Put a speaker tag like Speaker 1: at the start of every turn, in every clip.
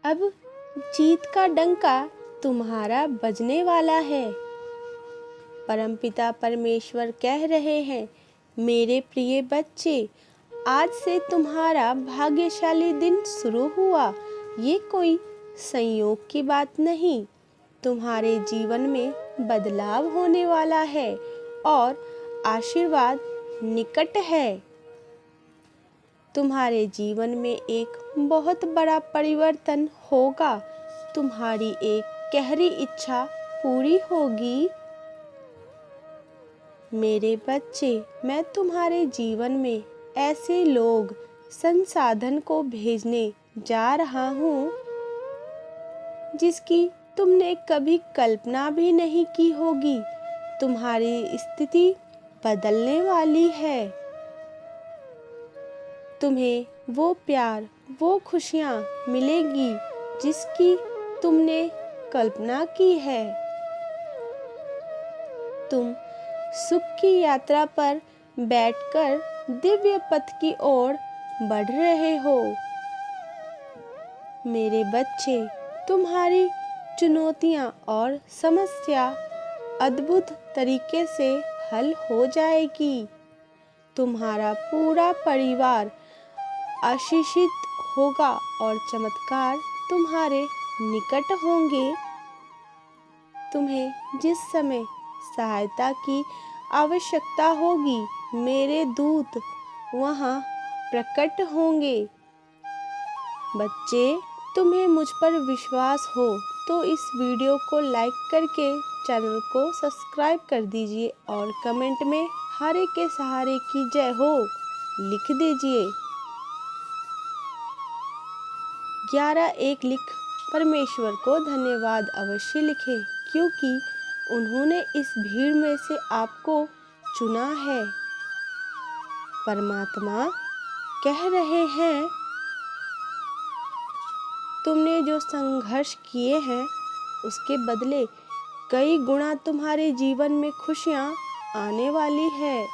Speaker 1: अब जीत का डंका तुम्हारा बजने वाला है। परमपिता परमेश्वर कह रहे हैं, मेरे प्रिय बच्चे, आज से तुम्हारा भाग्यशाली दिन शुरू हुआ। ये कोई संयोग की बात नहीं, तुम्हारे जीवन में बदलाव होने वाला है और आशीर्वाद निकट है। तुम्हारे जीवन में एक बहुत बड़ा परिवर्तन होगा। तुम्हारी एक गहरी इच्छा पूरी होगी। मेरे बच्चे, मैं तुम्हारे जीवन में ऐसे लोग, संसाधन को भेजने जा रहा हूँ जिसकी तुमने कभी कल्पना भी नहीं की होगी। तुम्हारी स्थिति बदलने वाली है। तुम्हें वो प्यार, वो खुशियाँ मिलेगी जिसकी तुमने कल्पना की है। तुम सुख की यात्रा पर बैठकर दिव्य पथ की ओर बढ़ रहे हो। मेरे बच्चे, तुम्हारी चुनौतियाँ और समस्या अद्भुत तरीके से हल हो जाएगी। तुम्हारा पूरा परिवार आशीषित होगा और चमत्कार तुम्हारे निकट होंगे। तुम्हें जिस समय सहायता की आवश्यकता होगी, मेरे दूत वहाँ प्रकट होंगे। बच्चे, तुम्हें मुझ पर विश्वास हो तो इस वीडियो को लाइक करके चैनल को सब्सक्राइब कर दीजिए और कमेंट में हरे के सहारे की जय हो लिख दीजिए। 11 लिख परमेश्वर को धन्यवाद अवश्य लिखें, क्योंकि उन्होंने इस भीड़ में से आपको चुना है। परमात्मा कह रहे हैं, तुमने जो संघर्ष किए हैं उसके बदले कई गुना तुम्हारे जीवन में खुशियाँ आने वाली है।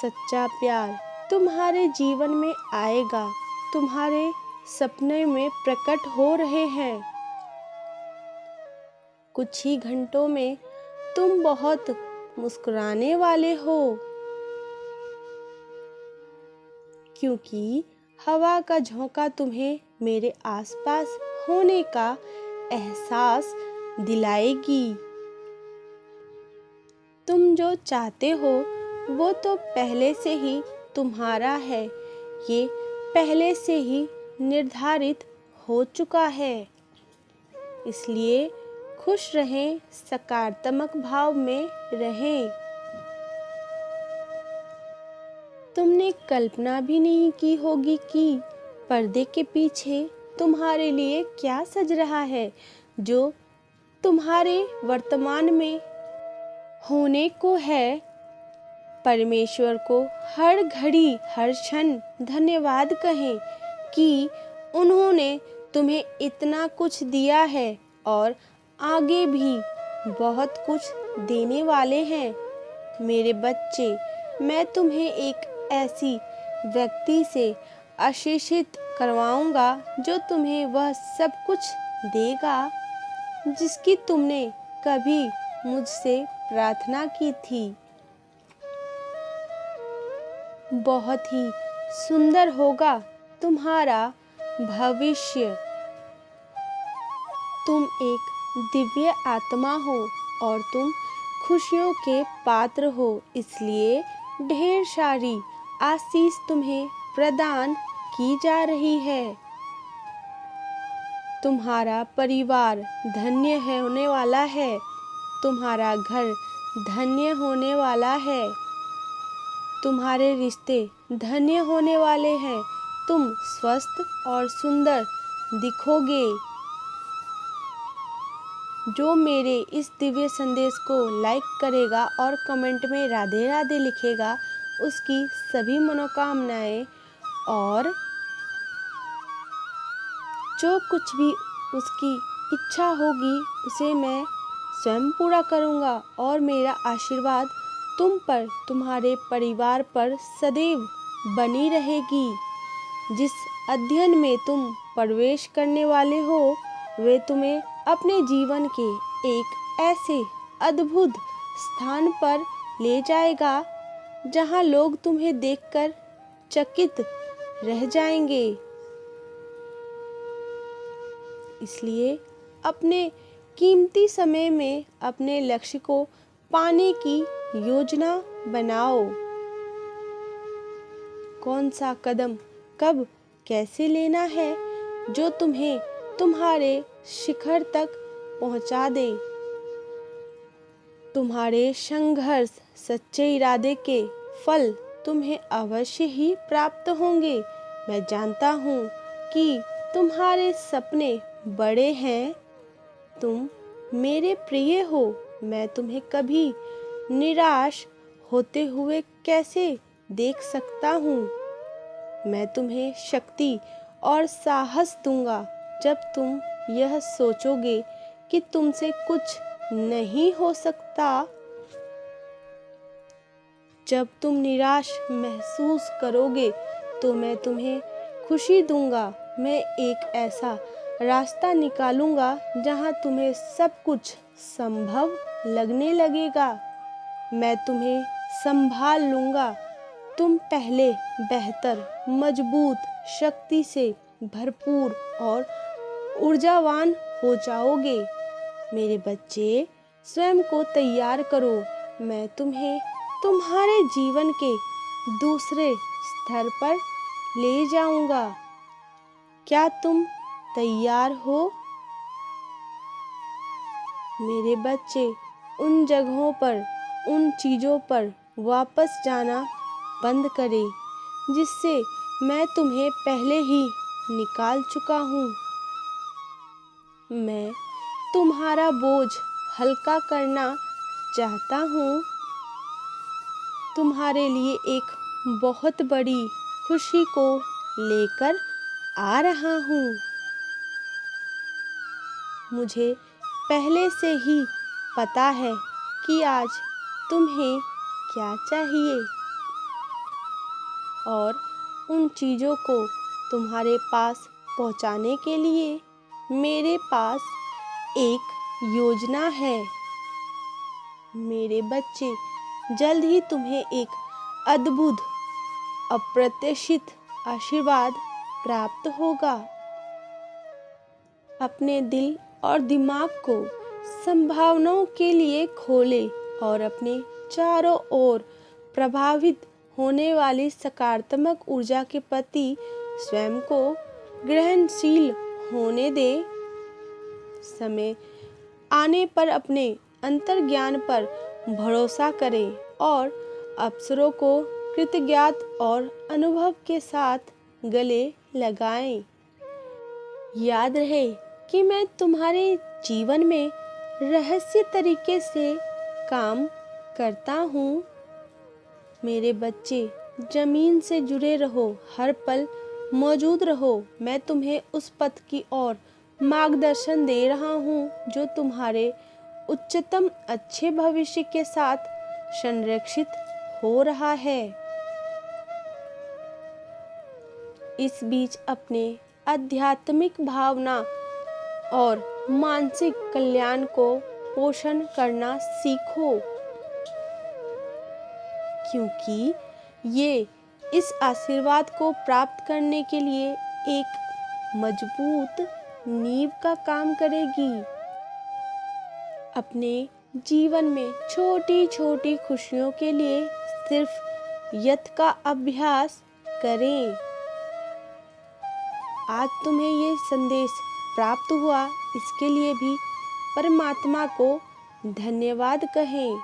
Speaker 1: सच्चा प्यार तुम्हारे जीवन में आएगा। तुम्हारे सपने में प्रकट हो रहे हैं। कुछ ही घंटों में तुम बहुत मुस्कुराने वाले हो, क्योंकि हवा का झोंका तुम्हें मेरे आसपास होने का एहसास दिलाएगी। तुम जो चाहते हो वो तो पहले से ही तुम्हारा है। ये पहले से ही निर्धारित हो चुका है। इसलिए खुश रहें, सकारात्मक भाव में रहें। तुमने कल्पना भी नहीं की होगी कि पर्दे के पीछे तुम्हारे लिए क्या सज रहा है, जो तुम्हारे वर्तमान में होने को है। परमेश्वर को हर घड़ी, हर क्षण धन्यवाद कहें कि उन्होंने तुम्हें इतना कुछ दिया है और आगे भी बहुत कुछ देने वाले हैं। मेरे बच्चे, मैं तुम्हें एक ऐसी व्यक्ति से आशीषित करवाऊंगा जो तुम्हें वह सब कुछ देगा जिसकी तुमने कभी मुझसे प्रार्थना की थी। बहुत ही सुंदर होगा तुम्हारा भविष्य। तुम एक दिव्य आत्मा हो और तुम खुशियों के पात्र हो, इसलिए ढेर सारी आशीष तुम्हें प्रदान की जा रही है। तुम्हारा परिवार धन्य होने वाला है। तुम्हारा घर धन्य होने वाला है। तुम्हारे रिश्ते धन्य होने वाले हैं। तुम स्वस्थ और सुंदर दिखोगे। जो मेरे इस दिव्य संदेश को लाइक करेगा और कमेंट में राधे राधे लिखेगा, उसकी सभी मनोकामनाएं और जो कुछ भी उसकी इच्छा होगी उसे मैं स्वयं पूरा करूँगा और मेरा आशीर्वाद तुम पर, तुम्हारे परिवार पर सदैव बनी रहेगी। जिस अध्ययन में तुम प्रवेश करने वाले हो वे तुम्हें अपने जीवन के एक ऐसे अद्भुत स्थान पर ले जाएगा जहां लोग तुम्हें देखकर चकित रह जाएंगे। इसलिए अपने कीमती समय में अपने लक्ष्य को पाने की योजना बनाओ। कौन सा कदम कब कैसे लेना है जो तुम्हें तुम्हारे शिखर तक पहुंचा दे। तुम्हारे संघर्ष सच्चे इरादे के फल तुम्हें अवश्य ही प्राप्त होंगे। मैं जानता हूँ कि तुम्हारे सपने बड़े हैं। तुम मेरे प्रिय हो। मैं तुम्हें कभी निराश होते हुए कैसे देख सकता हूँ। मैं तुम्हें शक्ति और साहस दूंगा जब तुम यह सोचोगे कि तुमसे कुछ नहीं हो सकता। जब तुम निराश महसूस करोगे तो मैं तुम्हें खुशी दूंगा। मैं एक ऐसा रास्ता निकालूंगा जहां तुम्हें सब कुछ संभव लगने लगेगा। मैं तुम्हें संभाल लूंगा। तुम पहले बेहतर, मजबूत, शक्ति से भरपूर और ऊर्जावान हो जाओगे। मेरे बच्चे, स्वयं को तैयार करो। मैं तुम्हें तुम्हारे जीवन के दूसरे स्तर पर ले जाऊंगा। क्या तुम तैयार हो? मेरे बच्चे, उन जगहों पर, उन चीज़ों पर वापस जाना बंद करें जिससे मैं तुम्हें पहले ही निकाल चुका हूँ। मैं तुम्हारा बोझ हल्का करना चाहता हूँ। तुम्हारे लिए एक बहुत बड़ी खुशी को लेकर आ रहा हूँ। मुझे पहले से ही पता है कि आज तुम्हें क्या चाहिए और उन चीज़ों को तुम्हारे पास पहुंचाने के लिए मेरे पास एक योजना है। मेरे बच्चे, जल्द ही तुम्हें एक अद्भुत, अप्रत्याशित आशीर्वाद प्राप्त होगा। अपने दिल और दिमाग को संभावनाओं के लिए खोलें और अपने चारों ओर प्रभावित होने वाली सकारात्मक ऊर्जा के प्रति स्वयं को ग्रहणशील होने दें। समय आने पर अपने अंतर्ज्ञान पर भरोसा करें और अवसरों को कृतज्ञता और अनुभव के साथ गले लगाएं। याद रहे कि मैं तुम्हारे जीवन में रहस्य तरीके से काम करता हूँ। मेरे बच्चे, जमीन से जुड़े रहो, हर पल मौजूद रहो। मैं तुम्हें उस पथ की ओर मार्गदर्शन दे रहा हूँ जो तुम्हारे उच्चतम अच्छे भविष्य के साथ संरक्षित हो रहा है। इस बीच अपने आध्यात्मिक भावना और मानसिक कल्याण को पोषण करना सीखो, क्योंकि ये इस आशीर्वाद को प्राप्त करने के लिए एक मजबूत नींव का काम करेगी। अपने जीवन में छोटी छोटी खुशियों के लिए सिर्फ यत्न का अभ्यास करें। आज तुम्हें ये संदेश प्राप्त हुआ, इसके लिए भी परमात्मा को धन्यवाद कहें।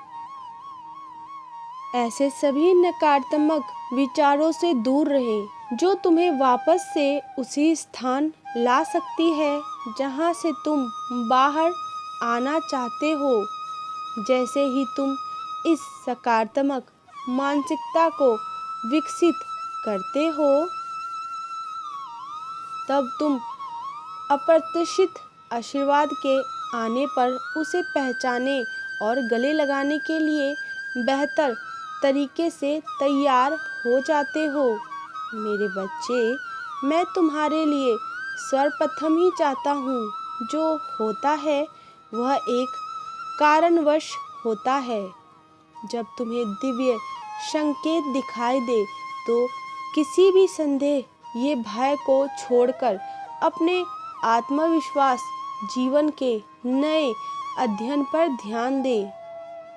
Speaker 1: ऐसे सभी नकारात्मक विचारों से दूर रहें जो तुम्हें वापस से उसी स्थान ला सकती है जहां से तुम बाहर आना चाहते हो। जैसे ही तुम इस सकारात्मक मानसिकता को विकसित करते हो, तब तुम अप्रत्याशित आशीर्वाद के आने पर उसे पहचाने और गले लगाने के लिए बेहतर तरीके से तैयार हो जाते हो। मेरे बच्चे, मैं तुम्हारे लिए सर्वप्रथम ही चाहता हूँ। जो होता है वह एक कारणवश होता है। जब तुम्हें दिव्य संकेत दिखाई दे तो किसी भी संदेह ये भय को छोड़कर अपने आत्मविश्वास जीवन के नए अध्ययन पर ध्यान दे।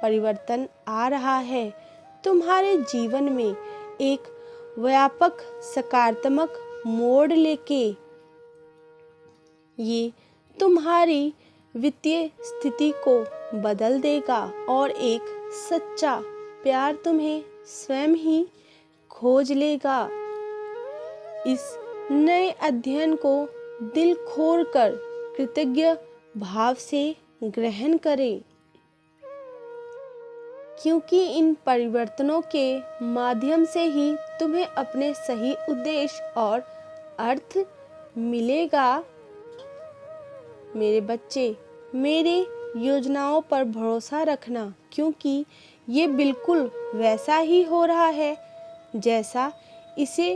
Speaker 1: परिवर्तन आ रहा है। तुम्हारे जीवन में एक व्यापक सकारात्मक मोड़ लेके। ये तुम्हारी वित्तीय स्थिति को बदल देगा और एक सच्चा प्यार तुम्हें स्वयं ही खोज लेगा। इस नए अध्ययन को दिल खोल कर कृतज्ञ भाव से ग्रहण करें, क्योंकि इन परिवर्तनों के माध्यम से ही तुम्हें अपने सही उद्देश्य और अर्थ मिलेगा। मेरे बच्चे, मेरे योजनाओं पर भरोसा रखना, क्योंकि ये बिल्कुल वैसा ही हो रहा है जैसा इसे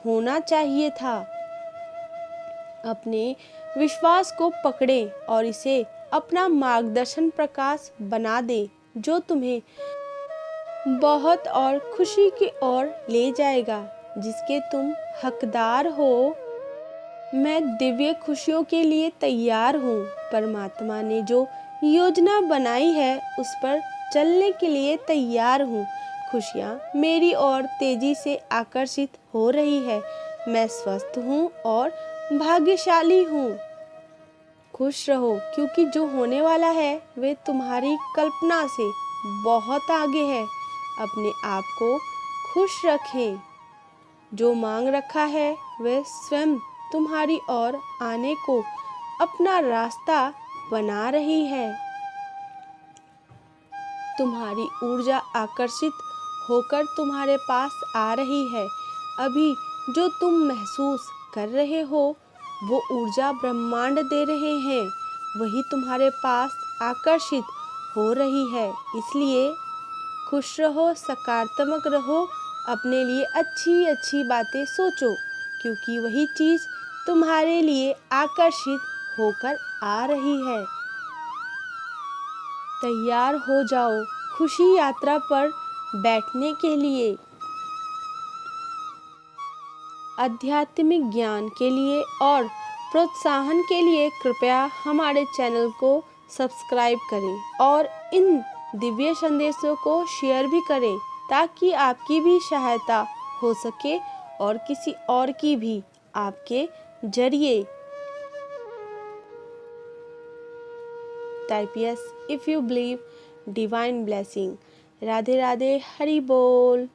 Speaker 1: होना चाहिए था। अपने विश्वास को पकड़े और इसे अपना मार्गदर्शन प्रकाश बना दे, जो तुम्हें बहुत और खुशी की ओर ले जाएगा, जिसके तुम हकदार हो। मैं दिव्य खुशियों के लिए तैयार हूँ। परमात्मा ने जो योजना बनाई है उस पर चलने के लिए तैयार हूँ। खुशियाँ मेरी ओर तेजी से आकर्षित हो रही है। मैं स्वस्थ हूँ और भाग्यशाली हूँ। खुश रहो, क्योंकि जो होने वाला है वे तुम्हारी कल्पना से बहुत आगे है। अपने आप को खुश रखें। जो मांग रखा है वह स्वयं तुम्हारी ओर आने को अपना रास्ता बना रही है। तुम्हारी ऊर्जा आकर्षित होकर तुम्हारे पास आ रही है। अभी जो तुम महसूस कर रहे हो वो ऊर्जा ब्रह्मांड दे रहे हैं, वही तुम्हारे पास आकर्षित हो रही है। इसलिए खुश रहो, सकारात्मक रहो, अपने लिए अच्छी अच्छी बातें सोचो, क्योंकि वही चीज़ तुम्हारे लिए आकर्षित होकर आ रही है। तैयार हो जाओ खुशी यात्रा पर बैठने के लिए। आध्यात्मिक ज्ञान के लिए और प्रोत्साहन के लिए कृपया हमारे चैनल को सब्सक्राइब करें और इन दिव्य संदेशों को शेयर भी करें, ताकि आपकी भी सहायता हो सके और किसी और की भी आपके जरिए। Type yes if you believe divine blessing. Radhe Radhe, Hari बोल।